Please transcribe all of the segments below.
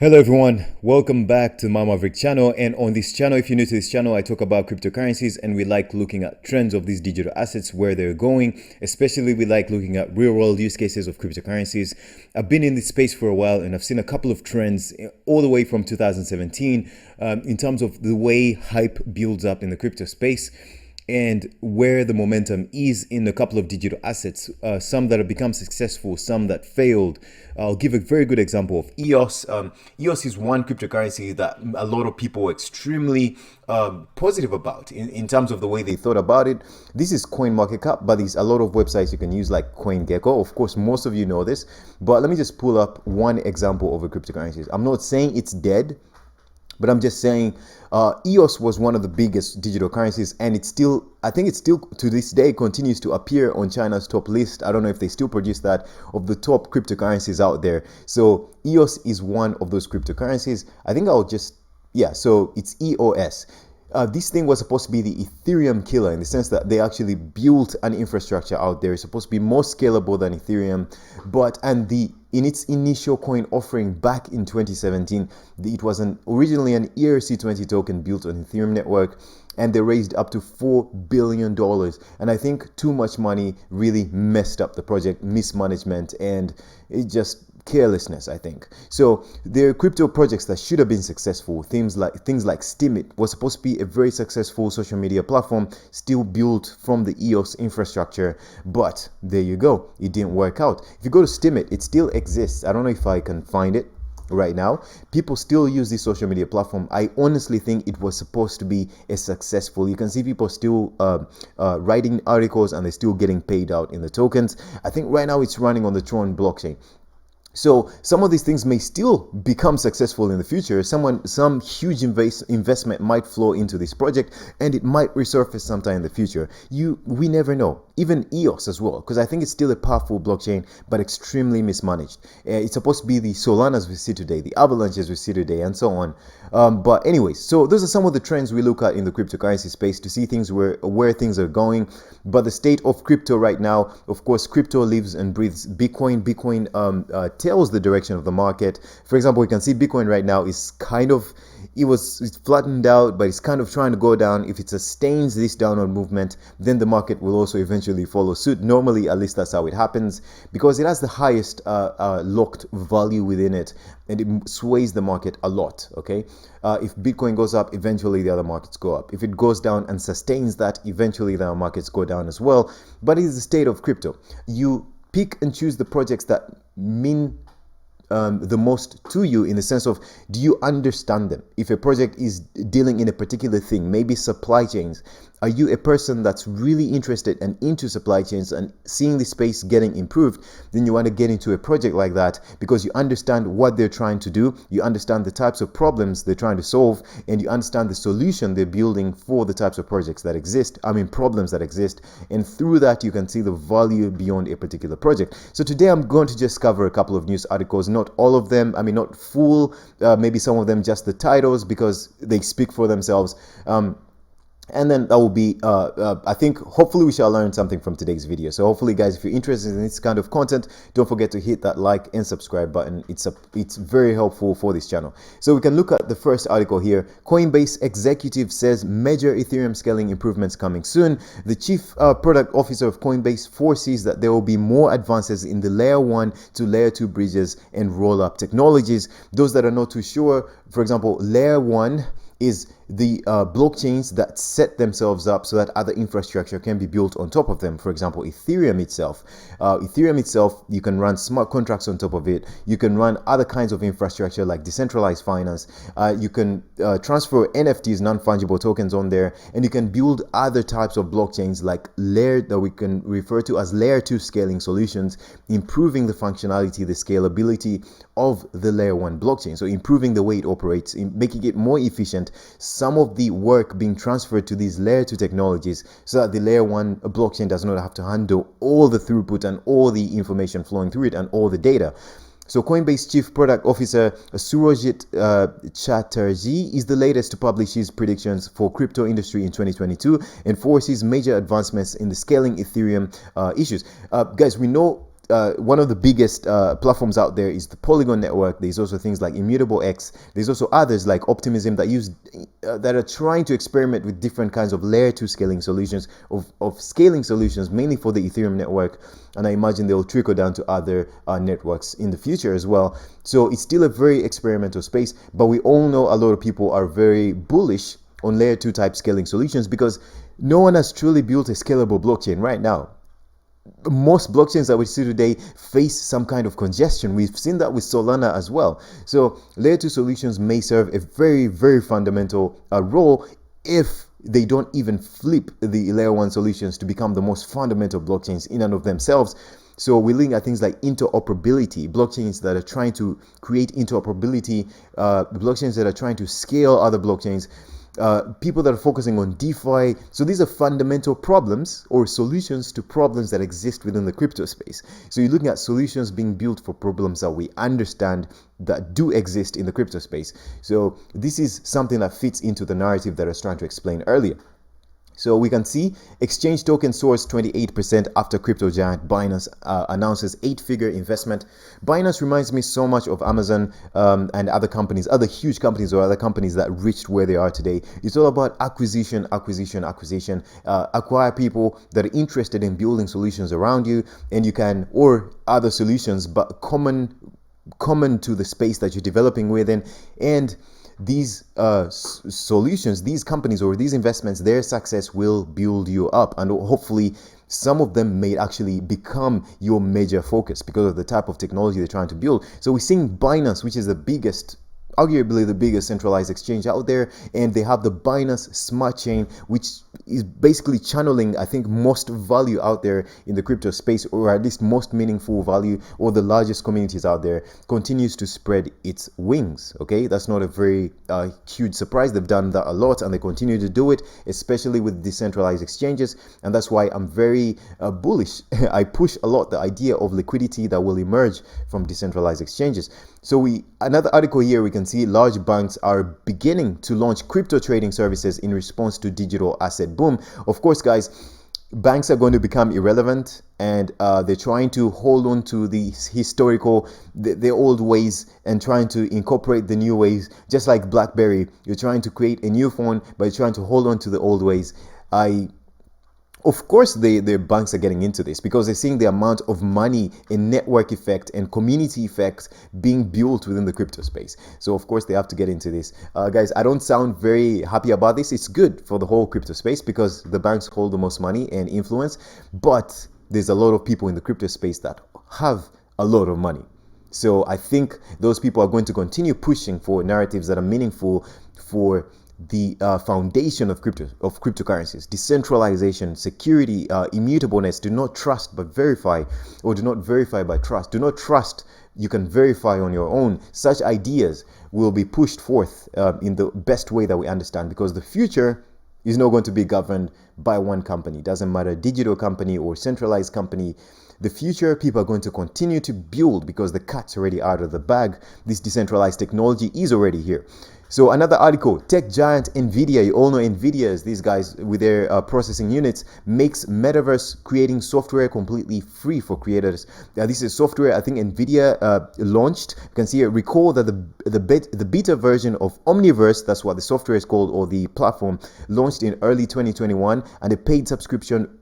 Hello everyone, welcome back to my Maverick channel. And on this channel, if you're new to this channel, I talk about cryptocurrencies and we like looking at trends of these digital assets, where they're going. Especially we like looking at real world use cases of cryptocurrencies. I've been in this space for a while and I've seen a couple of trends all the way from 2017 in terms of the way hype builds up in the crypto space and where the momentum is in a couple of digital assets, some that have become successful, some that failed. I'll give a very good example of EOS. EOS is one cryptocurrency that a lot of people are extremely positive about in terms of the way they thought about it. This is CoinMarketCap, but there's a lot of websites you can use like CoinGecko. Of course, most of you know this, but let me just pull up one example of a cryptocurrency. I'm not saying it's dead, but I'm just saying EOS was one of the biggest digital currencies, and I think it still to this day continues to appear on China's top list. I don't know if they still produce that, of the top cryptocurrencies out there. So EOS is one of those cryptocurrencies. I think so it's EOS. This thing was supposed to be the Ethereum killer, in the sense that they actually built an infrastructure out there. It's supposed to be more scalable than Ethereum, in its initial coin offering back in 2017, it was originally an ERC20 token built on Ethereum network, and they raised up to $4 billion. And I think too much money really messed up the project, mismanagement, and it just carelessness, I think. So there are crypto projects that should have been successful. Things like Steemit was supposed to be a very successful social media platform, still built from the EOS infrastructure, but there you go, it didn't work out. If you go to Steemit, it still exists. I don't know if I can find it right now. People still use this social media platform. I honestly think it was supposed to be a successful. You can see people still writing articles and they're still getting paid out in the tokens. I think right now it's running on the Tron blockchain. So some of these things may still become successful in the future. Some huge investment might flow into this project, and it might resurface sometime in the future. We never know. Even EOS as well, because I think it's still a powerful blockchain, but extremely mismanaged. It's supposed to be the Solanas we see today, the Avalanches we see today, and so on. But anyways, so those are some of the trends we look at in the cryptocurrency space to see things where things are going. But the state of crypto right now, of course, crypto lives and breathes Bitcoin. Bitcoin tells the direction of the market. For example, we can see Bitcoin right now is it's flattened out, but it's kind of trying to go down. If it sustains this downward movement, then the market will also eventually follow suit. Normally, at least that's how it happens, because it has the highest locked value within it, and it sways the market a lot. Okay, if Bitcoin goes up, eventually the other markets go up. If it goes down and sustains that, eventually the other markets go down as well. But it is the state of crypto. You pick and choose the projects that mean the most to you, in the sense of, do you understand them? If a project is dealing in a particular thing, maybe supply chains, are you a person that's really interested and into supply chains and seeing the space getting improved? Then you want to get into a project like that because you understand what they're trying to do, you understand the types of problems they're trying to solve, and you understand the solution they're building for the types of problems that exist. And through that, you can see the value beyond a particular project. So today I'm going to just cover a couple of news articles, not all of them, not full, maybe some of them just the titles, because they speak for themselves. And then that will be, I think, hopefully we shall learn something from today's video. So hopefully, guys, if you're interested in this kind of content, don't forget to hit that like and subscribe button. It's very helpful for this channel. So we can look at the first article here. Coinbase executive says major Ethereum scaling improvements coming soon. The chief product officer of Coinbase foresees that there will be more advances in the layer 1 to layer 2 bridges and roll-up technologies. Those that are not too sure, for example, layer 1 is the blockchains that set themselves up so that other infrastructure can be built on top of them. For example, Ethereum itself, you can run smart contracts on top of it. You can run other kinds of infrastructure like decentralized finance. You can transfer NFTs, non-fungible tokens, on there, and you can build other types of blockchains like that we can refer to as layer 2 scaling solutions, improving the functionality, the scalability of the layer 1 blockchain. So improving the way it operates, making it more efficient. Some of the work being transferred to these layer 2 technologies, so that the layer 1 blockchain does not have to handle all the throughput and all the information flowing through it and all the data. So Coinbase Chief Product Officer Surojit Chatterjee is the latest to publish his predictions for crypto industry in 2022 and foresees major advancements in the scaling Ethereum issues. Guys, we know one of the biggest platforms out there is the Polygon network. There's also things like Immutable X. There's also others like Optimism that use that are trying to experiment with different kinds of layer 2 scaling solutions, of scaling solutions, mainly for the Ethereum network. And I imagine they'll trickle down to other networks in the future as well. So it's still a very experimental space, but we all know a lot of people are very bullish on layer 2 type scaling solutions because no one has truly built a scalable blockchain right now. Most blockchains that we see today face some kind of congestion. We've seen that with Solana as well. So layer 2 solutions may serve a very, very fundamental role if they don't even flip the layer 1 solutions to become the most fundamental blockchains in and of themselves. So we link at things like interoperability, blockchains that are trying to create interoperability, blockchains that are trying to scale other blockchains, people that are focusing on DeFi. So these are fundamental problems or solutions to problems that exist within the crypto space. So you're looking at solutions being built for problems that we understand that do exist in the crypto space. So this is something that fits into the narrative that I was trying to explain earlier. So we can see exchange token soars 28% after crypto giant Binance announces 8-figure investment. Binance reminds me so much of Amazon and other companies, other huge companies or other companies that reached where they are today. It's all about acquisition, acquire people that are interested in building solutions around you, and you can, or other solutions, but common to the space that you're developing within. And these solutions, these companies or these investments, their success will build you up, and hopefully some of them may actually become your major focus because of the type of technology they're trying to build. So we're seeing Binance, which is the biggest, arguably the biggest centralized exchange out there, and they have the Binance Smart Chain, which is basically channeling, I think, most value out there in the crypto space, or at least most meaningful value, or the largest communities out there, continues to spread its wings. Okay, that's not a very huge surprise. They've done that a lot, and they continue to do it, especially with decentralized exchanges, and that's why I'm very bullish. I push a lot the idea of liquidity that will emerge from decentralized exchanges. So another article here, we can see large banks are beginning to launch crypto trading services in response to digital asset boom. Of course, guys, banks are going to become irrelevant, and they're trying to hold on to the historical, the old ways, and trying to incorporate the new ways. Just like BlackBerry, you're trying to create a new phone, but you're trying to hold on to the old ways. Of course, the banks are getting into this because they're seeing the amount of money and network effect and community effect being built within the crypto space. So of course, they have to get into this. Guys, I don't sound very happy about this. It's good for the whole crypto space because the banks hold the most money and influence, but there's a lot of people in the crypto space that have a lot of money. So I think those people are going to continue pushing for narratives that are meaningful for the foundation of cryptocurrencies: decentralization, security, immutableness. Do not trust but verify, or do not verify by trust. Do not trust, you can verify on your own. Such ideas will be pushed forth in the best way that we understand, because the future is not going to be governed by one company. It doesn't matter, digital company or centralized company. The future, people are going to continue to build because the cat's already out of the bag. This decentralized technology is already here. So another article, tech giant Nvidia, you all know Nvidia is these guys with their processing units, makes metaverse creating software completely free for creators. This is software I think Nvidia launched. You can see here, recall that the beta version of Omniverse, that's what the software is called, or the platform, launched in early 2021, and a paid subscription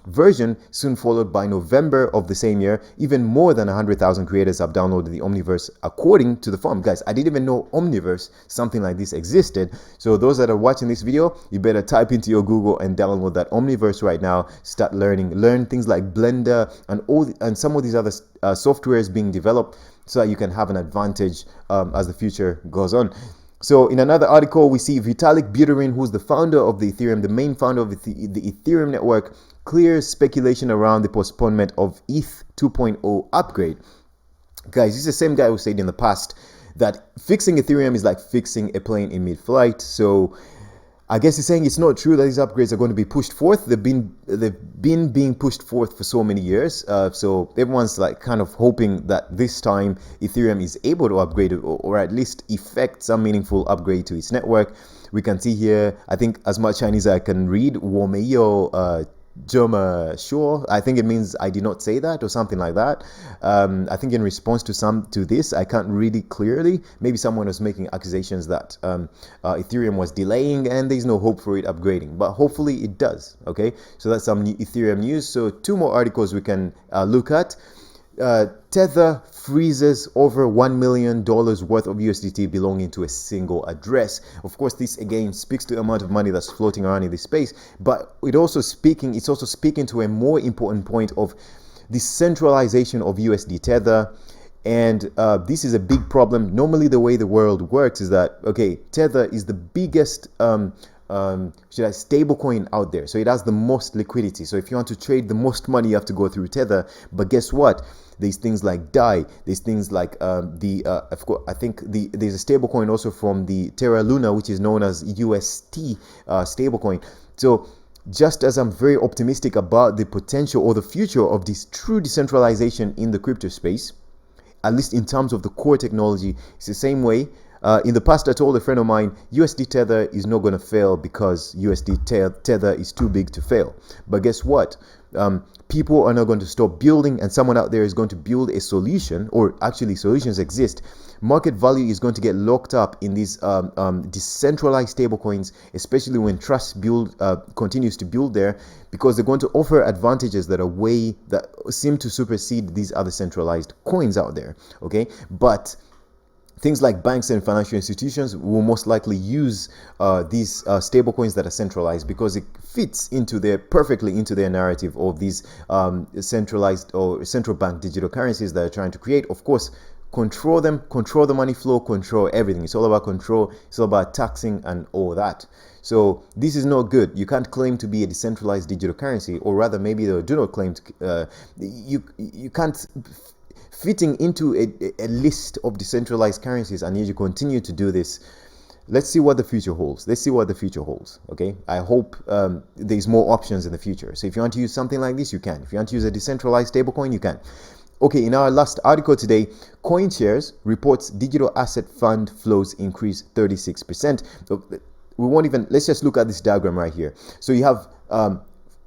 version soon followed by November of the same year. Even more than 100,000 creators have downloaded the Omniverse according to the forum. Guys, I didn't even know Omniverse, something like this, existed. So those that are watching this video, you better type into your Google and download that Omniverse right now. Start learn things like Blender and some of these other softwares being developed, so that you can have an advantage as the future goes on. So in another article, we see Vitalik Buterin, who's the founder of the Ethereum, the main founder of the Ethereum network, clears speculation around the postponement of ETH 2.0 upgrade. Guys, this is the same guy who said in the past that fixing Ethereum is like fixing a plane in mid-flight. So I guess he's saying it's not true that these upgrades are going to be pushed forth. They've been being pushed forth for so many years. So everyone's like kind of hoping that this time Ethereum is able to upgrade or at least effect some meaningful upgrade to its network. We can see here, I think as much Chinese as I can read, 我没有 Joma Sure, I think it means I did not say that or something like that. I think in response to this, I can't read it clearly. Maybe someone was making accusations that Ethereum was delaying and there's no hope for it upgrading, but hopefully it does. Okay, so that's some new Ethereum news. So two more articles we can look at. Tether freezes over $1 million worth of USDT belonging to a single address. Of course, this again speaks to the amount of money that's floating around in this space, but it's also speaking to a more important point of the centralization of USD Tether. And this is a big problem. Normally, the way the world works is that, okay, Tether is the biggest stable coin out there, so it has the most liquidity. So if you want to trade the most money, you have to go through Tether. But guess what? There's things like DAI. There's things like of course, I think there's a stable coin also from the Terra Luna, which is known as UST stable coin. So just as I'm very optimistic about the potential or the future of this true decentralization in the crypto space, at least in terms of the core technology, it's the same way. In the past, I told a friend of mine, USD Tether is not going to fail because USD Tether is too big to fail. But guess what? People are not going to stop building, and someone out there is going to build a solution, or actually solutions exist. Market value is going to get locked up in these decentralized stablecoins, especially when trust continues to build there, because they're going to offer advantages that seem to supersede these other centralized coins out there. Okay, but things like banks and financial institutions will most likely use these stablecoins that are centralized, because it fits perfectly into their narrative of these centralized or central bank digital currencies that are trying to create. Of course, control them, control the money flow, control everything. It's all about control. It's all about taxing and all that. So this is not good. You can't claim to be a decentralized digital currency, or rather, maybe they do not claim to. You can't fitting into a list of decentralized currencies, and yet you continue to do this. Let's see what the future holds. Okay, I hope there's more options in the future. So if you want to use something like this, you can. If you want to use a decentralized stablecoin, you can. Okay, in our last article today, CoinShares reports digital asset fund flows increase 36%. So let's just look at this diagram right here. So you have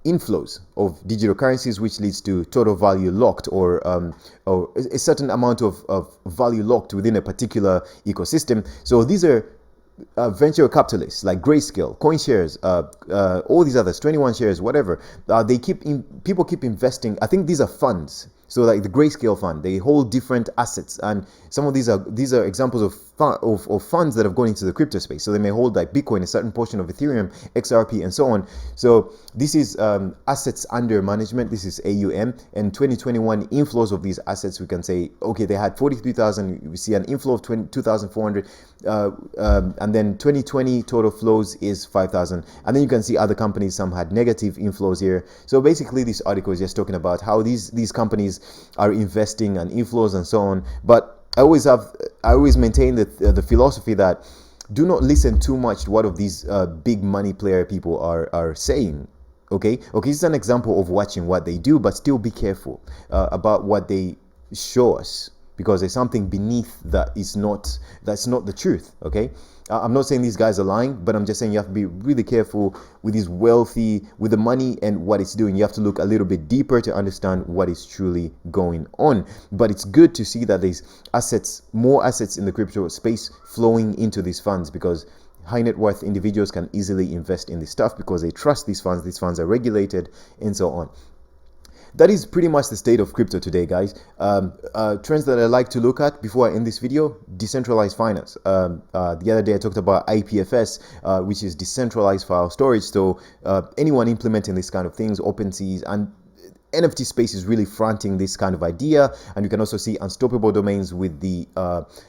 inflows of digital currencies, which leads to total value locked, or a certain amount of value locked within a particular ecosystem. So these are venture capitalists like Grayscale, CoinShares, all these others, 21 shares, whatever. People keep investing. I think these are funds. So like the Grayscale fund, they hold different assets, and some of these are examples of funds that have gone into the crypto space. So they may hold like Bitcoin, a certain portion of Ethereum, XRP, and so on. So this is assets under management. This is AUM. And 2021 inflows of these assets, we can say, okay, they had 43,000. We see an inflow of 2,400, and then 2020 total flows is 5,000. And then you can see other companies, some had negative inflows here. So basically, this article is just talking about how these companies are investing and inflows and so on. But I always maintain the philosophy that do not listen too much to what of these big money player people are saying. Okay, this is an example of watching what they do, but still be careful about what they show us, because there's something beneath that's not the truth. Okay, I'm not saying these guys are lying, but I'm just saying you have to be really careful with with the money and what it's doing. You have to look a little bit deeper to understand what is truly going on. But it's good to see that there's more assets in the crypto space flowing into these funds, because high net worth individuals can easily invest in this stuff because they trust these funds. These funds are regulated and so on. That is pretty much the state of crypto today, guys. Trends that I like to look at before I end this video: decentralized finance. The other day I talked about IPFS, which is decentralized file storage. So anyone implementing these kind of things, OpenSeas, and NFT space is really fronting this kind of idea. And you can also see unstoppable domains with the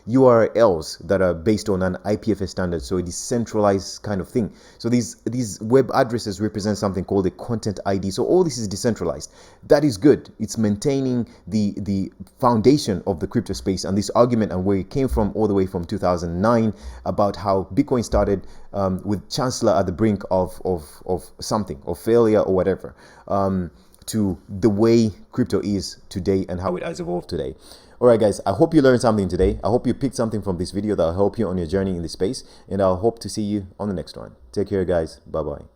URLs that are based on an IPFS standard, so a decentralized kind of thing. So these web addresses represent something called a content ID. So all this is decentralized. That is good. It's maintaining the foundation of the crypto space, and this argument and where it came from all the way from 2009 about how Bitcoin started with Chancellor at the brink of something, of failure or whatever, to the way crypto is today and how it has evolved today. All right, guys, I hope you learned something today. I hope you picked something from this video that will help you on your journey in this space, and I'll hope to see you on the next one. Take care, guys. Bye-bye.